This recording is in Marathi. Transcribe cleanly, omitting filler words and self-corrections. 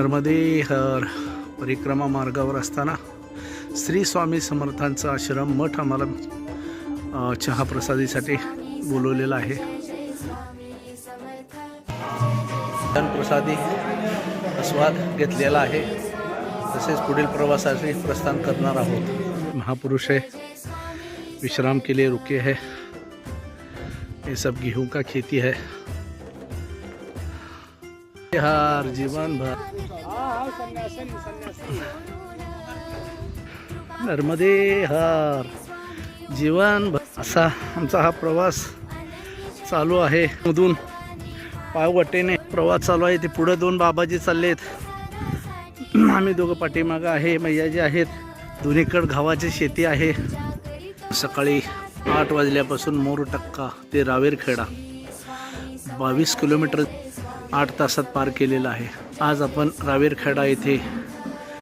नर्मदे हर परिक्रमा मार्गावर असताना श्री स्वामी समर्थांचा आश्रम मठ आम्हाला चहा प्रसादीसाठी बोलवलेला आहे। प्रसादी आस्वाद घेतलेला आहे, तसेच पुढील प्रवासासाठी प्रस्थान करणार आहोत। महापुरुष है, विश्राम के लिए रुके हैं। ये सब गेहूं का खेती है। हर जीवन भर नर्मदे हर जीवन भर असा आमचा हा प्रवास चालू आहे। मधून पायवाटेने प्रवास चालू आहे। ते पुढे दोन बाबाजी चाललेत, आम्ही दोघं पाठीमागं आहे। मैयाजी आहेत, दोन्हीकडे गावाची शेती आहे। सकाळी 8 वाजल्यापासून मोरटक्का ते रावेरखेडा 22 किलोमीटर 8 तासात पार केलेला आहे। आज आपण रावेरखेडा येथे